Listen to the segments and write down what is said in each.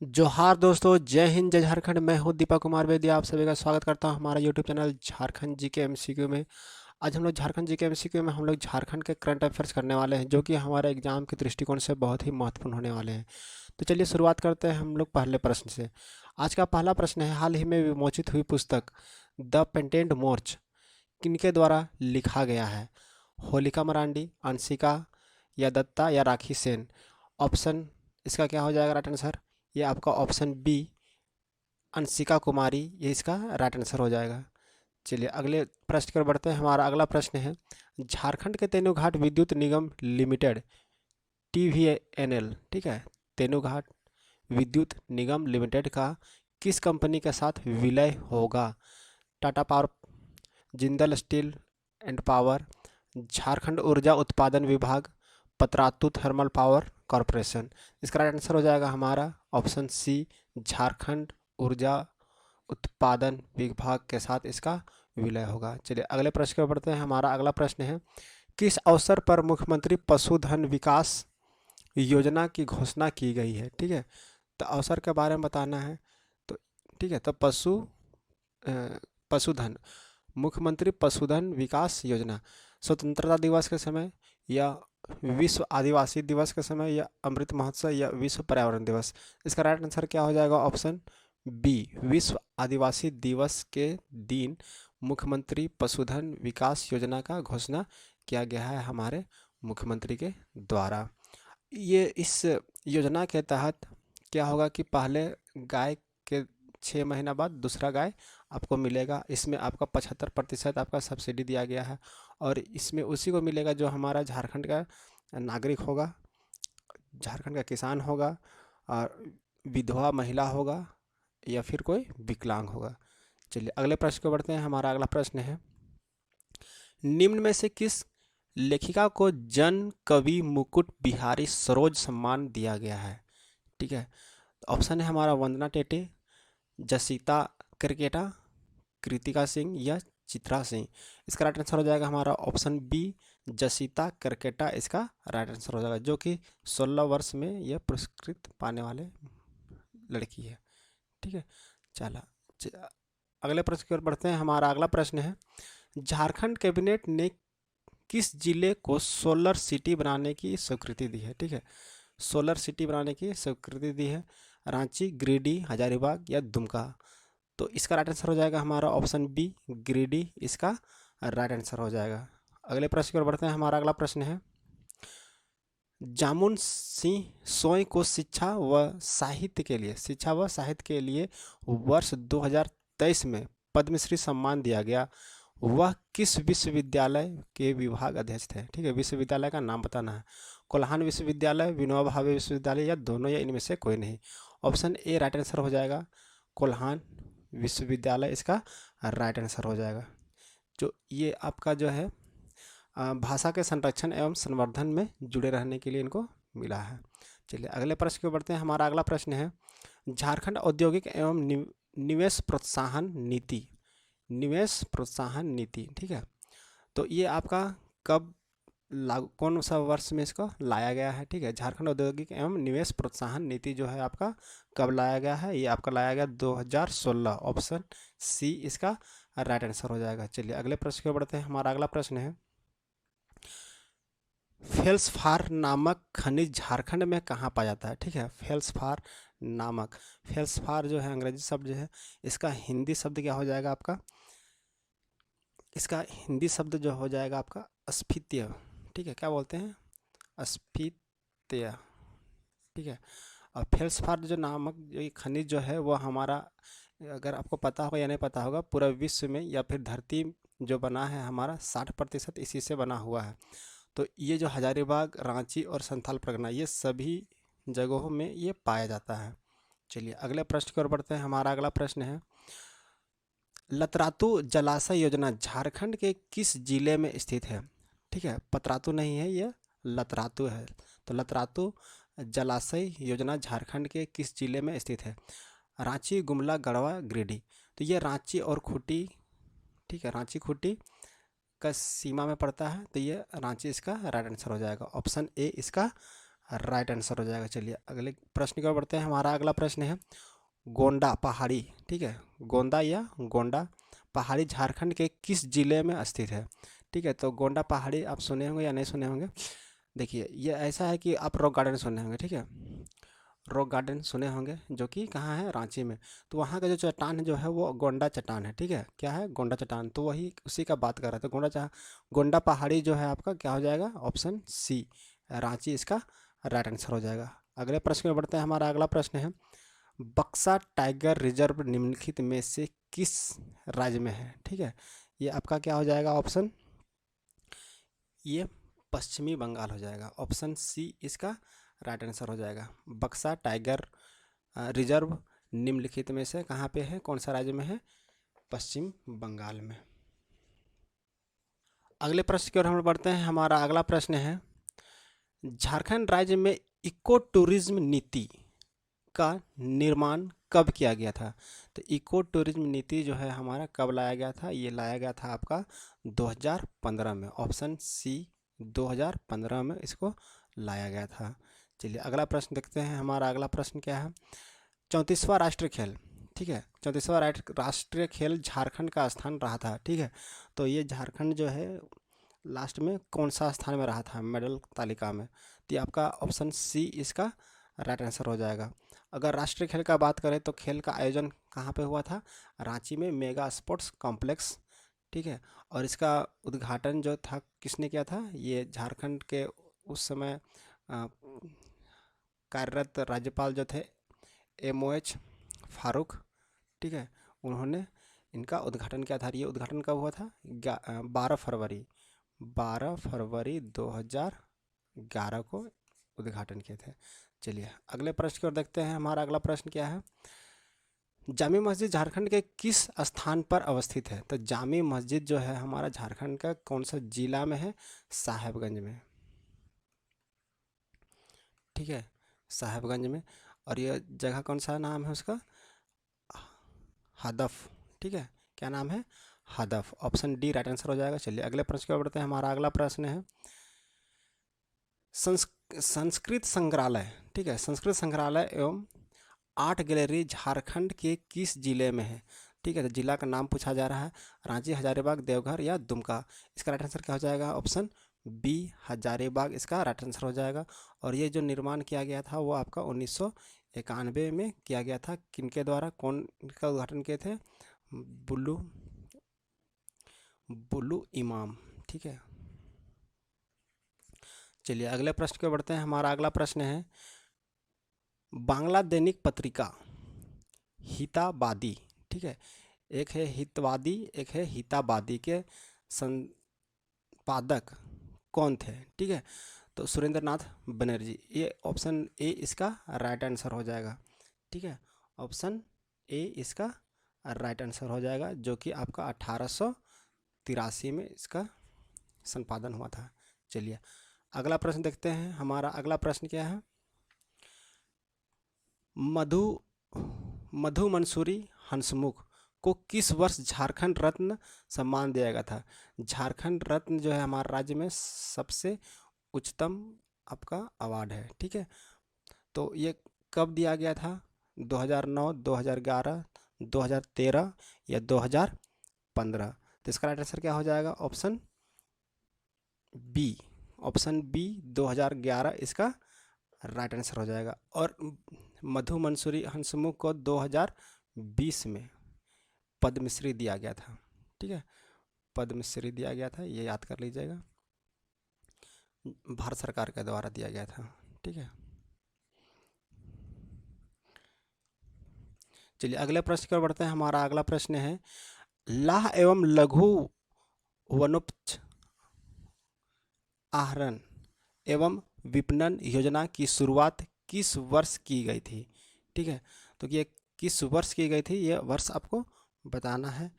जोहार दोस्तों, जय हिंद जय झारखंड। मैं हूं दीपक कुमार बेदी, आप सभी का स्वागत करता हूं हमारा यूट्यूब चैनल झारखंड जी के एमसीक्यू में। आज हम लोग झारखंड जी के एमसीक्यू में हम लोग झारखंड के करंट अफेयर्स करने वाले हैं, जो कि हमारे एग्जाम के दृष्टिकोण से बहुत ही महत्वपूर्ण होने वाले हैं। तो चलिए शुरुआत करते हैं हम लोग पहले प्रश्न से। आज का पहला प्रश्न है, हाल ही में विमोचित हुई पुस्तक द पेंटेंट मोर्च किनके द्वारा लिखा गया है? होलिका मरांडी, अंशिका या दत्ता या राखी सेन? ऑप्शन इसका क्या हो जाएगा राइट आंसर? ये आपका ऑप्शन बी अंशिका कुमारी, ये इसका राइट आंसर हो जाएगा। चलिए अगले प्रश्न की ओर बढ़ते हैं। हमारा अगला प्रश्न है, झारखंड के तेनुघाट विद्युत निगम लिमिटेड TVNL, ठीक है, तेनुघाट विद्युत निगम लिमिटेड का किस कंपनी के साथ विलय होगा? Tata power, Jindal steel and power, Jharkhand ऊर्जा उत्पादन विभाग, पतरातू थर्मल पावर कॉरपोरेशन? इसका राइट आंसर हो जाएगा हमारा ऑप्शन सी, झारखंड ऊर्जा उत्पादन विभाग के साथ इसका विलय होगा। चलिए अगले प्रश्न की ओर बढ़ते हैं। हमारा अगला प्रश्न है, किस अवसर पर मुख्यमंत्री पशुधन विकास योजना की घोषणा की गई है? ठीक है, तो अवसर के बारे में बताना है। तो ठीक है, तो पशुधन, मुख्यमंत्री पशुधन विकास योजना स्वतंत्रता दिवस के समय, या विश्व आदिवासी दिवस के समय, या अमृत महोत्सव, या विश्व पर्यावरण दिवस? इसका राइट आंसर क्या हो जाएगा? ऑप्शन बी, विश्व आदिवासी दिवस के दिन मुख्यमंत्री पशुधन विकास योजना का घोषणा किया गया है हमारे मुख्यमंत्री के द्वारा। ये इस योजना के तहत क्या होगा कि पहले गाय के 6 महीना बाद दूसरा गाय आपको मिलेगा। इसमें आपका 75% आपका सब्सिडी दिया गया है, और इसमें उसी को मिलेगा जो हमारा झारखंड का नागरिक होगा, झारखंड का किसान होगा, और विधवा महिला होगा, या फिर कोई विकलांग होगा। चलिए अगले प्रश्न को बढ़ते हैं। हमारा अगला प्रश्न है, निम्न में से किस लेखिका को जन कवि मुकुट बिहारी सरोज सम्मान दिया गया है? ठीक है, ऑप्शन है हमारा वंदना टेटे, जसिता करकेटा, कृतिका सिंह, या चित्रा सिंह? इसका राइट आंसर हो जाएगा हमारा ऑप्शन बी, जसिता करकेटा इसका राइट आंसर हो जाएगा, जो कि 16 वर्ष में यह पुरस्कृत पाने वाले लड़की है। ठीक है, चला अगले प्रश्न की ओर बढ़ते हैं। हमारा अगला प्रश्न है, झारखंड कैबिनेट ने किस जिले को सोलर सिटी बनाने की स्वीकृति दी है? ठीक है, सोलर सिटी बनाने की स्वीकृति दी है, रांची, गिरिडीह, हजारीबाग, या दुमका? तो इसका राइट आंसर हो जाएगा हमारा ऑप्शन बी, गिरिडीह इसका राइट आंसर हो जाएगा। अगले प्रश्न की ओर बढ़ते हैं। हमारा अगला प्रश्न है, जामुन सिंह सोय को शिक्षा व साहित्य के लिए वर्ष 2023 में पद्मश्री सम्मान दिया गया। वह किस विश्वविद्यालय के विभाग अध्यक्ष थे? ठीक है, विश्वविद्यालय का नाम बताना है। कोल्हान विश्वविद्यालय, विनोबा भावे विश्वविद्यालय, या दोनों, या इनमें से कोई नहीं? ऑप्शन ए राइट आंसर हो जाएगा, कोल्हान विश्वविद्यालय इसका राइट आंसर हो जाएगा। जो ये आपका जो है भाषा के संरक्षण एवं संवर्धन में जुड़े रहने के लिए इनको मिला है। चलिए अगले प्रश्न की ओर बढ़ते हैं। हमारा अगला प्रश्न है, झारखंड औद्योगिक एवं निवेश प्रोत्साहन नीति, निवेश प्रोत्साहन नीति, ठीक है, तो ये आपका कब लागू, कौन सा वर्ष में इसको लाया गया है? ठीक है, झारखंड औद्योगिक एवं निवेश प्रोत्साहन नीति जो है आपका कब लाया गया है? ये आपका लाया गया 2016, ऑप्शन सी इसका राइट आंसर हो जाएगा। चलिए अगले प्रश्न की ओर बढ़ते हैं। हमारा अगला प्रश्न है, फेल्सफार नामक खनिज झारखंड में कहाँ पाया जाता है? ठीक है, फेल्सफार नामक, फेल्सफार जो है अंग्रेजी शब्द जो है, इसका हिंदी शब्द क्या हो जाएगा आपका? इसका हिंदी शब्द जो हो जाएगा आपका अस्फीत्य। ठीक है, क्या बोलते हैं? अस्फीत्य। ठीक है, और फेल्सफार जो नामक जो ये खनिज जो है वो हमारा, अगर आपको पता होगा या नहीं पता होगा, पूरा विश्व में या फिर धरती जो बना है हमारा 60% इसी से बना हुआ है। तो ये जो हजारीबाग, रांची और संथाल परगना, ये सभी जगहों में ये पाया जाता है। चलिए अगले प्रश्न की ओर बढ़ते हैं। हमारा अगला प्रश्न है, लतरातू जलाशय योजना झारखंड के किस जिले में स्थित है? ठीक है, पतरातू नहीं है, ये लतरातू है। तो लतरातू जलाशय योजना झारखंड के किस जिले में स्थित है? रांची, गुमला, गढ़वा, गिरिडीह? तो ये रांची और खूंटी, ठीक है, रांची खूंटी का सीमा में पड़ता है, तो ये रांची इसका राइट आंसर हो जाएगा। ऑप्शन ए इसका राइट आंसर हो जाएगा। चलिए अगले प्रश्न की ओर बढ़ते हैं। हमारा अगला प्रश्न है गोंडा पहाड़ी, ठीक है, गोंदा या गोंडा पहाड़ी झारखंड के किस जिले में स्थित है? ठीक है, तो गोंडा पहाड़ी आप सुने होंगे या नहीं सुने होंगे। देखिए ये ऐसा है कि आप रॉक गार्डन सुने होंगे, ठीक है, रॉक गार्डन सुने होंगे जो कि कहाँ है, रांची में। तो वहाँ का जो चट्टान जो है वो गोंडा चट्टान है, ठीक है, क्या है, गोंडा चट्टान। तो वही उसी का बात कर रहे थे। गोंडा पहाड़ी जो है आपका क्या हो जाएगा, ऑप्शन सी रांची इसका राइट आंसर हो जाएगा। अगले प्रश्न में बढ़ते हैं। हमारा अगला प्रश्न है बक्सा टाइगर रिजर्व निम्नलिखित में से किस राज्य में है? ठीक है, ये आपका क्या हो जाएगा ऑप्शन, ये पश्चिमी बंगाल हो जाएगा। ऑप्शन सी इसका राइट आंसर हो जाएगा। बक्सा टाइगर रिजर्व निम्नलिखित में से कहाँ पे है, कौन सा राज्य में है? पश्चिम बंगाल में। अगले प्रश्न की ओर हम बढ़ते हैं। हमारा अगला प्रश्न है झारखंड राज्य में इको टूरिज्म नीति का निर्माण कब किया गया था? तो इको टूरिज्म नीति जो है हमारा कब लाया गया था? ये लाया गया था आपका 2015 में। ऑप्शन सी 2015 में इसको लाया गया था। चलिए अगला प्रश्न देखते हैं। हमारा अगला प्रश्न क्या है 34वां राष्ट्रीय खेल, ठीक है, 34वां राष्ट्रीय खेल झारखंड का स्थान रहा था, ठीक है। तो ये झारखंड जो है लास्ट में कौन सा स्थान में रहा था मेडल तालिका में? तो ये आपका ऑप्शन सी इसका राइट आंसर हो जाएगा। अगर राष्ट्रीय खेल का बात करें तो खेल का आयोजन कहाँ पे हुआ था? रांची में मेगा स्पोर्ट्स कॉम्प्लेक्स, ठीक है। और इसका उद्घाटन जो था किसने किया था? ये झारखंड के उस समय कार्यरत राज्यपाल जो थे MOH फारूक, ठीक है, उन्होंने इनका उद्घाटन किया था। ये उद्घाटन कब हुआ था? 12 फरवरी 2011 को उद्घाटन किए थे। चलिए अगले प्रश्न की ओर देखते हैं। हमारा अगला प्रश्न क्या है जामी मस्जिद झारखंड के किस स्थान पर अवस्थित है? तो जामी मस्जिद जो है हमारा झारखंड का कौन सा जिला में है? साहेबगंज में, ठीक है, साहेबगंज में। और ये जगह कौन सा नाम है उसका? हदफ, ठीक है, क्या नाम है? हदफ। ऑप्शन डी राइट आंसर हो जाएगा। चलिए अगले प्रश्न की ओर बढ़ते हैं। हमारा अगला प्रश्न है संस्कृत संग्रहालय, ठीक है, संस्कृत संग्रहालय एवं आर्ट गैलरी झारखंड के किस जिले में है? ठीक है, तो जिला का नाम पूछा जा रहा है, रांची, हजारीबाग, देवघर या दुमका। इसका राइट आंसर क्या हो जाएगा? ऑप्शन बी हजारीबाग इसका राइट आंसर हो जाएगा। और ये जो निर्माण किया गया था वो आपका 1991 में किया गया था। किनके द्वारा, कौन का उद्घाटन किए थे? बुल्लू इमाम, ठीक है। चलिए अगले प्रश्न पे बढ़ते हैं। हमारा अगला प्रश्न है बांग्ला दैनिक पत्रिका हिताबादी, ठीक है, एक है हितवादी एक है हिताबादी के संपादक कौन थे? ठीक है, तो सुरेंद्र नाथ बनर्जी। ये ऑप्शन ए इसका राइट आंसर हो जाएगा, ठीक है, ऑप्शन ए इसका राइट आंसर हो जाएगा, जो कि आपका 1883 में इसका संपादन हुआ था। चलिए अगला प्रश्न देखते हैं। हमारा अगला प्रश्न क्या है मधु मंसूरी हंसमुख को किस वर्ष झारखंड रत्न सम्मान दिया गया था? झारखंड रत्न जो है हमारे राज्य में सबसे उच्चतम आपका अवार्ड है, ठीक है। तो ये कब दिया गया था? 2009, 2011, 2013 या 2015? तो इसका राइट आंसर क्या हो जाएगा? ऑप्शन बी 2011 इसका राइट आंसर हो जाएगा। और मधु मंसूरी हंसमुख को 2020 में पद्मश्री दिया गया था, ठीक है, पद्मश्री दिया गया था, ये याद कर लीजिएगा, भारत सरकार के द्वारा दिया गया था, ठीक है। चलिए अगले प्रश्न की ओर बढ़ते हैं। हमारा अगला प्रश्न है लाह एवं लघु वनोपज आहरण एवं विपणन योजना की शुरुआत किस वर्ष की गई थी? ठीक है, तो ये किस वर्ष की गई थी, ये वर्ष आपको बताना है।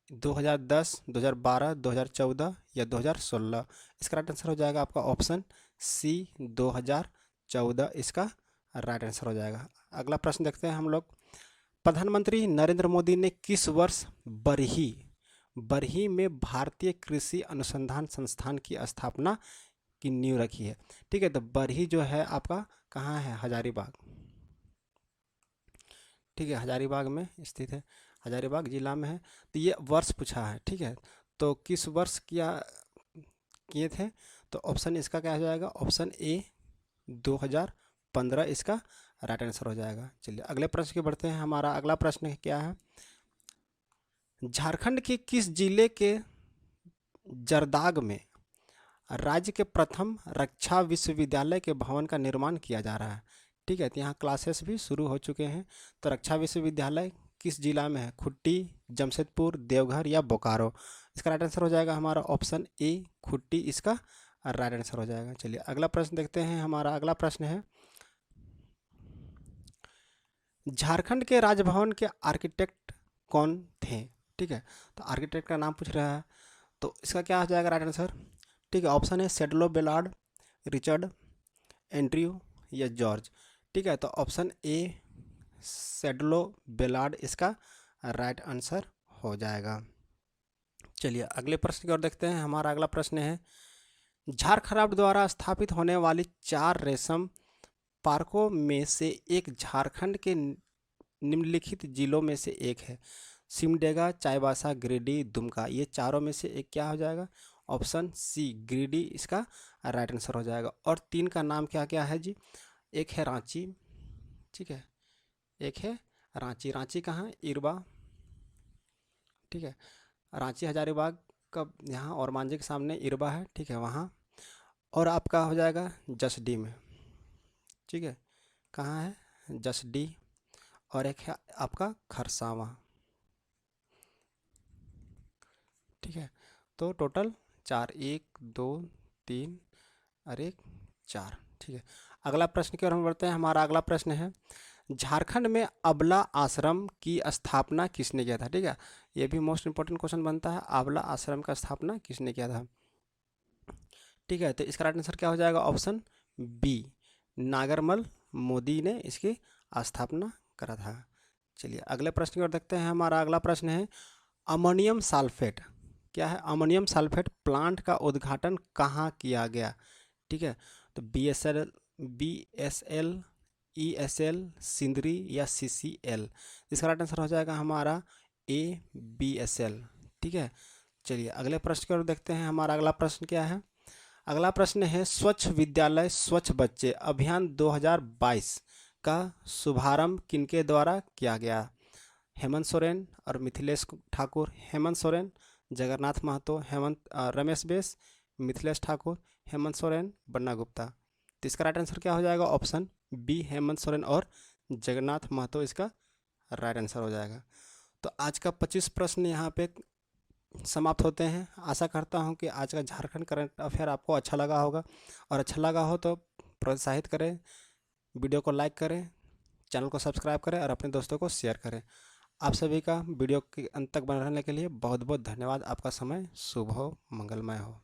2010, 2012, 2014 या 2016? इसका राइट आंसर हो जाएगा आपका ऑप्शन सी 2014 इसका राइट आंसर हो जाएगा। अगला प्रश्न देखते हैं हम लोग प्रधानमंत्री नरेंद्र मोदी ने किस वर्ष बरही में भारतीय कृषि अनुसंधान संस्थान की स्थापना की नींव रखी है। ठीक है, तो बरही जो है आपका कहाँ है, हजारीबाग। ठीक है, हजारीबाग में स्थित है, हजारीबाग जिला में है। तो ये वर्ष पूछा है। ठीक है, तो किस वर्ष किए थे, तो ऑप्शन इसका क्या हो जाएगा, ऑप्शन ए 2015 इसका राइट आंसर हो जाएगा। चलिए अगले प्रश्न की बढ़ते हैं। हमारा अगला प्रश्न क्या है, झारखंड के किस जिले के जरदाग में राज्य के प्रथम रक्षा विश्वविद्यालय के भवन का निर्माण किया जा रहा है। ठीक है, तो यहाँ क्लासेस भी शुरू हो चुके हैं। तो रक्षा विश्वविद्यालय किस जिला में है, खुट्टी, जमशेदपुर, देवघर या बोकारो। इसका राइट आंसर हो जाएगा हमारा ऑप्शन ए खुट्टी, इसका राइट आंसर हो जाएगा। चलिए अगला प्रश्न देखते हैं। हमारा अगला प्रश्न है, झारखंड के राजभवन के आर्किटेक्ट कौन थे। ठीक है, तो आर्किटेक्ट का नाम पूछ रहा है, तो इसका क्या हो जाएगा राइट आंसर। ठीक है, ऑप्शन है सेडलो बेलार्ड, रिचर्ड, एंड्रयू या जॉर्ज। ठीक है, तो ऑप्शन ए सेडलो बेलार्ड इसका राइट आंसर हो जाएगा। चलिए अगले प्रश्न की ओर देखते हैं। हमारा अगला प्रश्न है, झारखंड द्वारा स्थापित होने वाली 4 रेशम पार्कों में से एक झारखंड के निम्नलिखित जिलों में से एक है। सिमडेगा, चाईबासा, गिरिडीह, दुमका, ये चारों में से एक क्या हो जाएगा, ऑप्शन सी गिरिडीह इसका राइट आंसर हो जाएगा। और 3 का नाम क्या क्या है जी, एक है रांची, ठीक है, एक है रांची। रांची कहाँ, इरबा, ठीक है, रांची हजारीबाग का यहाँ और मांझी के सामने इरबा है। ठीक है, वहाँ। और आपका हो जाएगा जसडीह में। ठीक है, कहाँ है, जसडीह। और एक है आपका खरसावां। ठीक है, तो टोटल 4, 1 2 3 और 1 4। ठीक है, अगला प्रश्न की ओर हम बढ़ते हैं। हमारा अगला प्रश्न है, झारखंड में अबला आश्रम की स्थापना किसने किया था। ठीक है, ये भी मोस्ट इंपॉर्टेंट क्वेश्चन बनता है, अबला आश्रम का स्थापना किसने किया था। ठीक है, तो इसका राइट आंसर क्या हो जाएगा, ऑप्शन बी नागरमल मोदी ने इसकी स्थापना करा था। चलिए अगले प्रश्न की ओर देखते हैं। हमारा अगला प्रश्न है, अमोनियम सल्फेट क्या है, अमोनियम सल्फेट प्लांट का उद्घाटन कहाँ किया गया। ठीक है, तो BSL, ESL, सिंदरी या CCL। इसका राइट आंसर हो जाएगा हमारा A BSL। ठीक है, चलिए अगले प्रश्न की ओर देखते हैं। हमारा अगला प्रश्न क्या है, अगला प्रश्न है, स्वच्छ विद्यालय स्वच्छ बच्चे अभियान 2022 का शुभारंभ किनके द्वारा किया गया। हेमंत सोरेन और मिथिलेश ठाकुर, हेमंत सोरेन, जगन्नाथ महतो, रमेश बेस, मिथिलेश ठाकुर, हेमंत सोरेन, बन्ना गुप्ता। तो इसका राइट आंसर क्या हो जाएगा, ऑप्शन बी हेमंत सोरेन और जगन्नाथ महतो इसका राइट आंसर हो जाएगा। तो आज का 25 प्रश्न यहाँ पे समाप्त होते हैं। आशा करता हूँ कि आज का झारखंड करंट अफेयर आपको अच्छा लगा होगा, और अच्छा लगा हो तो प्रोत्साहित करें, वीडियो को लाइक करें, चैनल को सब्सक्राइब करें और अपने दोस्तों को शेयर करें। आप सभी का वीडियो के अंत तक बने रहने के लिए बहुत बहुत धन्यवाद। आपका समय शुभ हो, मंगलमय हो।